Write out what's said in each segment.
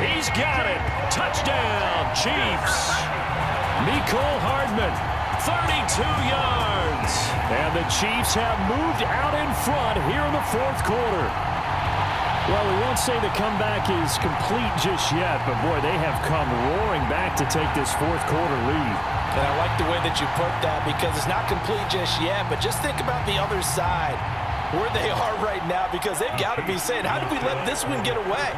He's got it. Touchdown, Chiefs. Mecole Hardman, 32 yards. And the Chiefs have moved out in front here in the fourth quarter. Well, we won't say the comeback is complete just yet, but boy, they have come roaring back to take this fourth quarter lead. And I like the way that you put that, because it's not complete just yet, but just think about the other side, where they are right now, because they've got to be saying, how did we let this one get away?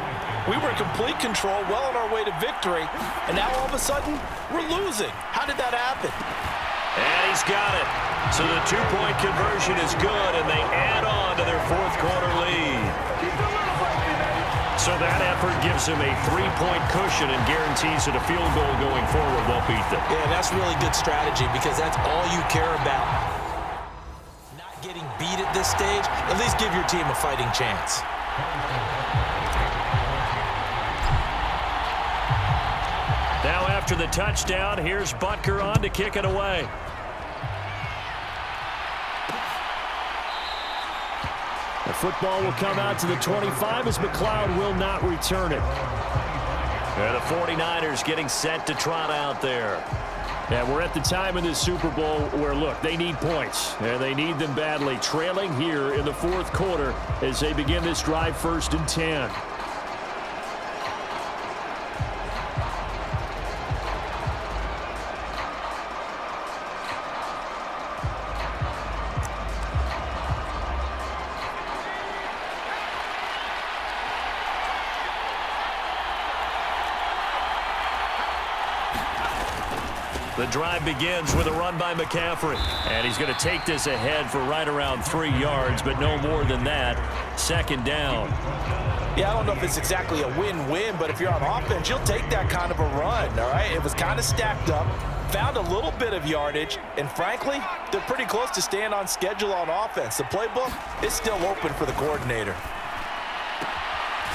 We were in complete control, well on our way to victory, and now all of a sudden, we're losing. How did that happen? And he's got it. So the two-point conversion is good, and they add on to their fourth quarter lead. So that effort gives them a 3-point cushion and guarantees that a field goal going forward won't beat them. Yeah, that's really good strategy, because that's all you care about. Not getting beat at this stage, at least give your team a fighting chance. Now after the touchdown, here's Butker on to kick it away. The football will come out to the 25 as McLeod will not return it. And the 49ers getting set to trot out there. And we're at the time in this Super Bowl where, look, they need points. And they need them badly. Trailing here in the fourth quarter as they begin this drive 1st and 10. The drive begins with a run by McCaffrey. And he's going to take this ahead for right around 3 yards, but no more than that. 2nd down. Yeah, I don't know if it's exactly a win-win, but if you're on offense, you'll take that kind of a run, all right? It was kind of stacked up, found a little bit of yardage, and frankly, they're pretty close to staying on schedule on offense. The playbook is still open for the coordinator.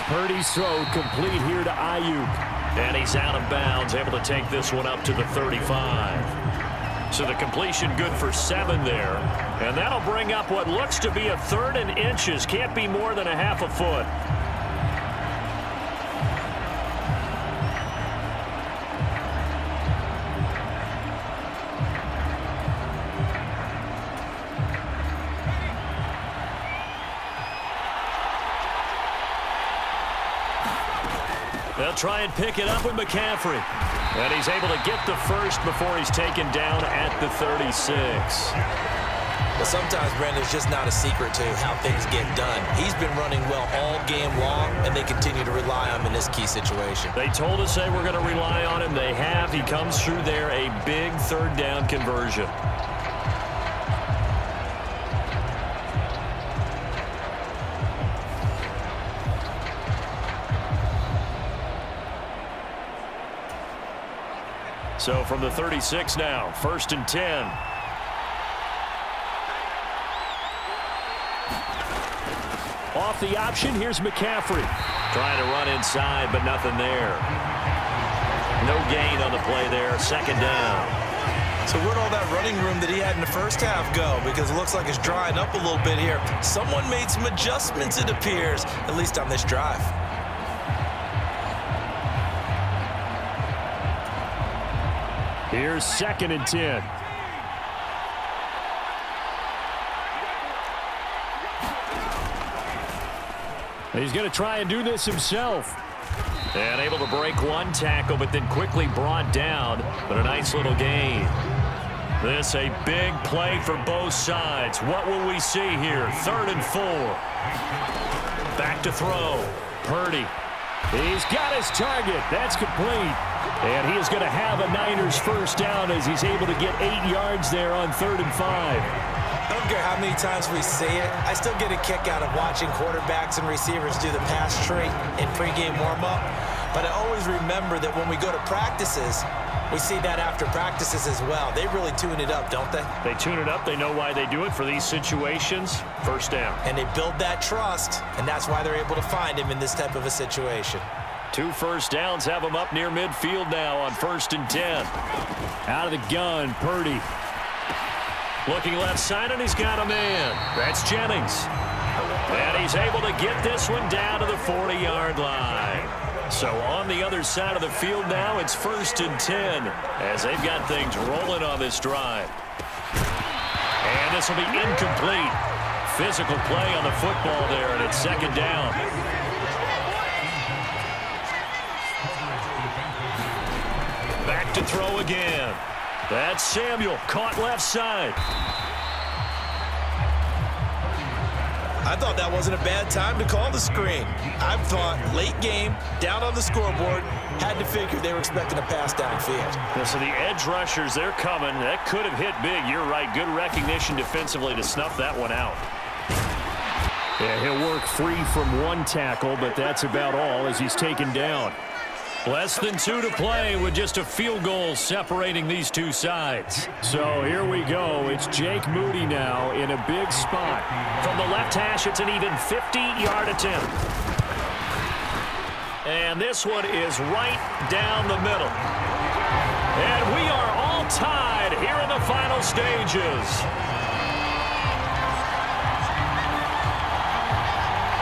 Purdy's throw complete here to Ayuk. And he's out of bounds, able to take this one up to the 35. So the completion good for 7 there. And that'll bring up what looks to be a 3rd and inches. Can't be more than a half a foot. They'll try and pick it up with McCaffrey. And he's able to get the first before he's taken down at the 36. But sometimes, Brandon, it's just not a secret to how things get done. He's been running well all game long, and they continue to rely on him in this key situation. They told us they were going to rely on him. They have. He comes through there, a big 3rd down conversion. So from the 36 now, 1st and 10. Off the option, here's McCaffrey. Trying to run inside, but nothing there. No gain on the play there, 2nd down. So where'd all that running room that he had in the first half go? Because it looks like it's drying up a little bit here. Someone made some adjustments, it appears, at least on this drive. Here's 2nd and 10. He's going to try and do this himself. And able to break one tackle, but then quickly brought down. But a nice little gain. This a big play for both sides. What will we see here? 3rd and 4. Back to throw. Purdy. He's got his target. That's complete. And he is going to have a Niners first down as he's able to get 8 yards there on 3rd and 5. I don't care how many times we say it, I still get a kick out of watching quarterbacks and receivers do the pass tree in pregame warm-up. But I always remember that when we go to practices, we see that after practices as well. They really tune it up, don't they? They tune it up. They know why they do it for these situations. First down. And they build that trust, and that's why they're able to find him in this type of a situation. 2 first downs have him up near midfield now on 1st and 10. Out of the gun, Purdy. Looking left side, and he's got a man. That's Jennings. And he's able to get this one down to the 40-yard line. So on the other side of the field now, it's 1st and 10 as they've got things rolling on this drive. And this will be incomplete. Physical play on the football there, and it's 2nd down. Back to throw again. That's Samuel, caught left side. I thought that wasn't a bad time to call the screen. I thought late game, down on the scoreboard, had to figure they were expecting a pass downfield. So the edge rushers, they're coming. That could have hit big. You're right. Good recognition defensively to snuff that one out. Yeah, he'll work free from one tackle, but that's about all as he's taken down. Less than 2 to play with just a field goal separating these two sides. So here we go. It's Jake Moody now in a big spot. From the left hash, it's an even 50-yard attempt. And this one is right down the middle. And we are all tied here in the final stages.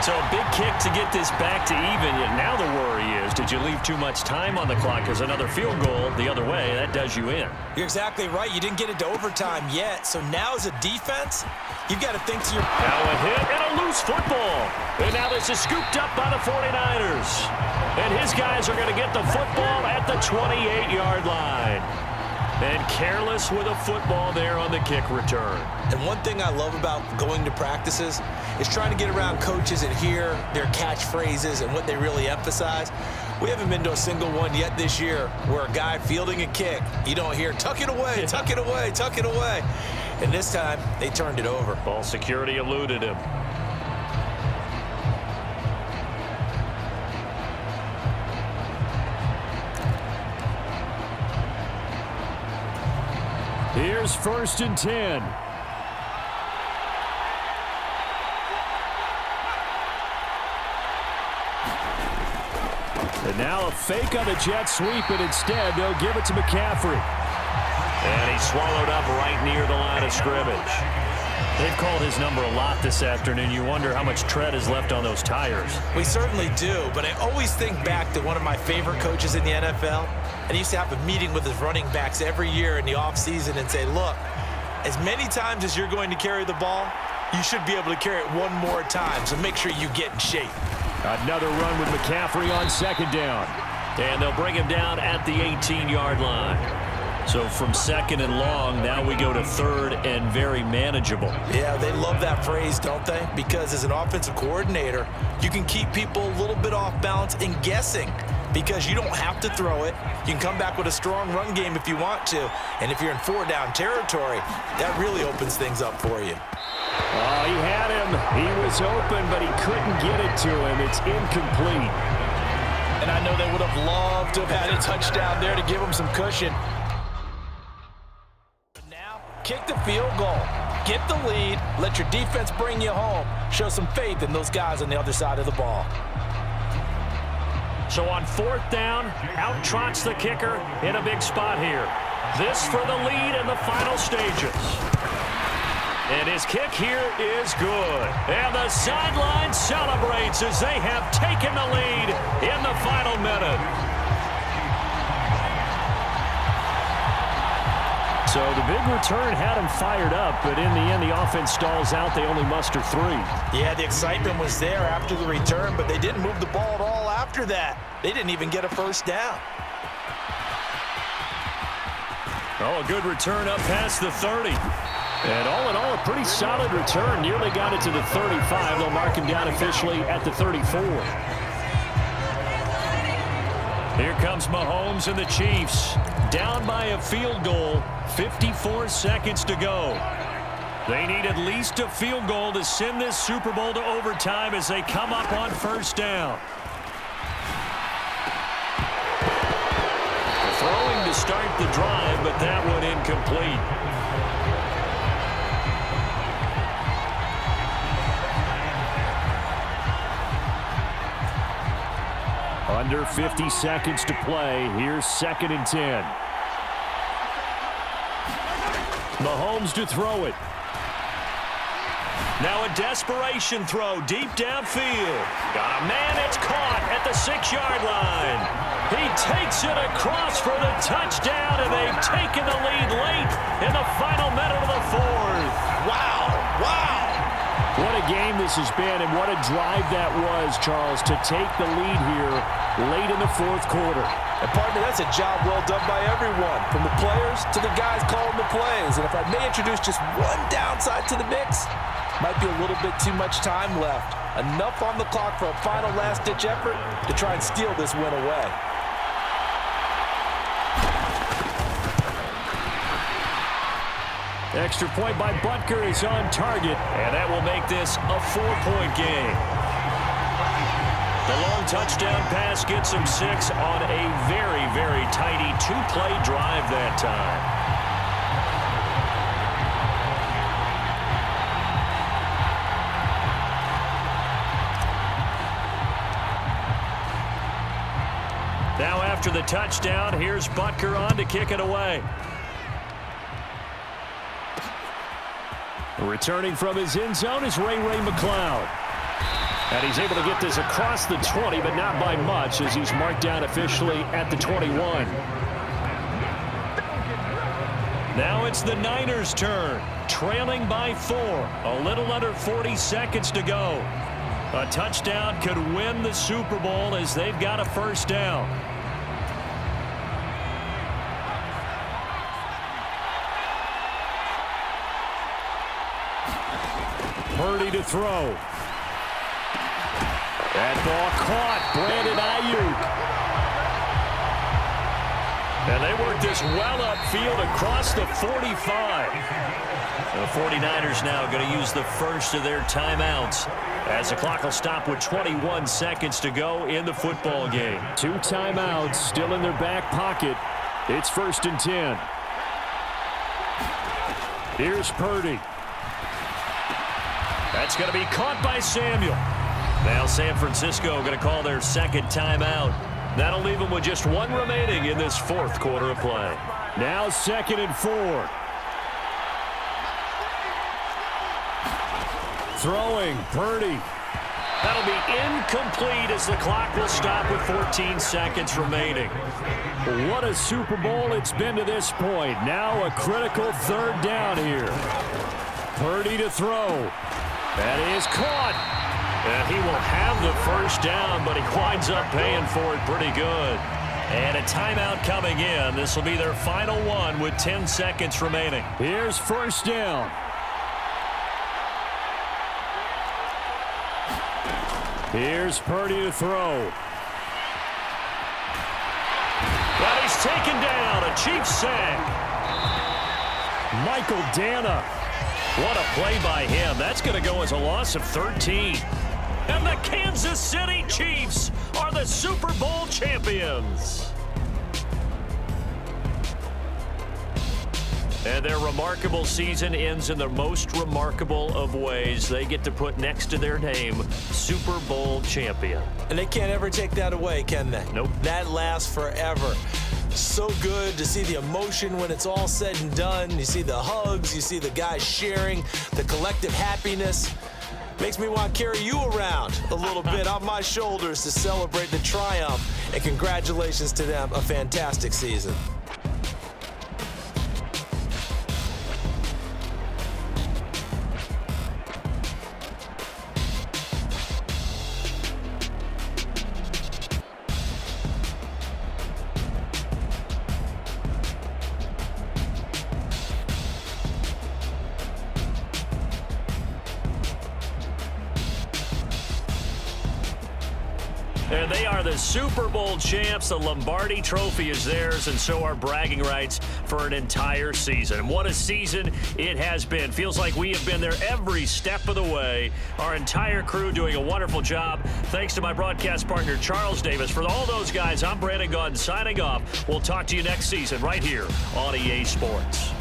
So a big kick to get this back to even. And now the worry is, did you leave too much time on the clock? Because another field goal the other way, that does you in. You're exactly right. You didn't get it to overtime yet. So now as a defense, you've got to think to your... Now a hit and a loose football. And now this is scooped up by the 49ers. And his guys are going to get the football at the 28-yard line. And careless with a football there on the kick return. And one thing I love about going to practices is trying to get around coaches and hear their catchphrases and what they really emphasize. We haven't been to a single one yet this year where a guy fielding a kick, you don't hear, tuck it away, tuck it away, tuck it away. And this time, they turned it over. Ball security eluded him. Here's 1st and 10. And now a fake on the jet sweep, and instead they'll give it to McCaffrey. And he's swallowed up right near the line of scrimmage. They've called his number a lot this afternoon. You wonder how much tread is left on those tires. We certainly do, but I always think back to one of my favorite coaches in the NFL. And he used to have a meeting with his running backs every year in the offseason and say, look, as many times as you're going to carry the ball, you should be able to carry it one more time, so make sure you get in shape. Another run with McCaffrey on 2nd down. And they'll bring him down at the 18-yard line. So from 2nd and long, now we go to 3rd and very manageable. Yeah, they love that phrase, don't they? Because as an offensive coordinator, you can keep people a little bit off balance and guessing because you don't have to throw it. You can come back with a strong run game if you want to. And if you're in 4-down territory, that really opens things up for you. Oh, he had him. He was open, but he couldn't get it to him. It's incomplete. And I know they would have loved to have had a touchdown there to give them some cushion. Kick the field goal. Get the lead. Let your defense bring you home. Show some faith in those guys on the other side of the ball. So on 4th down, out trots the kicker in a big spot here. This for the lead in the final stages. And his kick here is good. And the sideline celebrates as they have taken the lead in the final minute. So the big return had him fired up, but in the end, the offense stalls out. They only muster 3. Yeah, the excitement was there after the return, but they didn't move the ball at all after that. They didn't even get a 1st down. Oh, a good return up past the 30. And all in all, a pretty solid return. Nearly got it to the 35. They'll mark him down officially at the 34. Here comes Mahomes and the Chiefs. Down by a field goal, 54 seconds to go. They need at least a field goal to send this Super Bowl to overtime as they come up on 1st down. Throwing to start the drive, but that one incomplete. Under 50 seconds to play. Here's 2nd and 10. Mahomes to throw it. Now a desperation throw deep downfield. Got a man, it's caught at the 6-yard line. He takes it across for the touchdown, and they've taken the lead late in the final minute of the fourth. Wow, wow. What a game this has been, and what a drive that was, Charles, to take the lead here late in the fourth quarter. And partner, that's a job well done by everyone, from the players to the guys calling the plays. And if I may introduce just one downside to the mix, might be a little bit too much time left. Enough on the clock for a final last-ditch effort to try and steal this win away. Extra point by Butker is on target. And that will make this a 4-point game. The long touchdown pass gets him 6 on a very, very tidy 2-play drive that time. Now after the touchdown, here's Butker on to kick it away. Returning from his end zone is Ray McCloud. And he's able to get this across the 20, but not by much, as he's marked down officially at the 21. Now it's the Niners' turn, trailing by 4. A little under 40 seconds to go. A touchdown could win the Super Bowl as they've got a first down. Purdy to throw. That ball caught. Brandon Ayuk. And they work this well upfield across the 45. The 49ers now going to use the first of their timeouts as the clock will stop with 21 seconds to go in the football game. 2 timeouts still in their back pocket. It's 1st and 10. Here's Purdy. That's going to be caught by Samuel. Now San Francisco going to call their second timeout. That'll leave them with just 1 remaining in this fourth quarter of play. Now 2nd and 4. Throwing, Purdy. That'll be incomplete as the clock will stop with 14 seconds remaining. What a Super Bowl it's been to this point. Now a critical 3rd down here. Purdy to throw. That is caught. And he will have the first down, but he winds up paying for it pretty good. And a timeout coming in. This will be their final one with 10 seconds remaining. Here's 1st down. Here's Purdy to throw. But he's taken down. A Chiefs sack. Michael Dana. What a play by him. That's going to go as a loss of 13. And the Kansas City Chiefs are the Super Bowl champions. And their remarkable season ends in the most remarkable of ways. They get to put next to their name, Super Bowl champion. And they can't ever take that away, can they? Nope. That lasts forever. So good to see the emotion when it's all said and done. You see the hugs, you see the guys sharing, the collective happiness. Makes me want to carry you around a little bit on my shoulders to celebrate the triumph. And congratulations to them, a fantastic season. And they are the Super Bowl champs. The Lombardi Trophy is theirs, and so are bragging rights for an entire season. And what a season it has been. Feels like we have been there every step of the way. Our entire crew doing a wonderful job. Thanks to my broadcast partner, Charles Davis. For all those guys, I'm Brandon Gaudin signing off. We'll talk to you next season right here on EA Sports.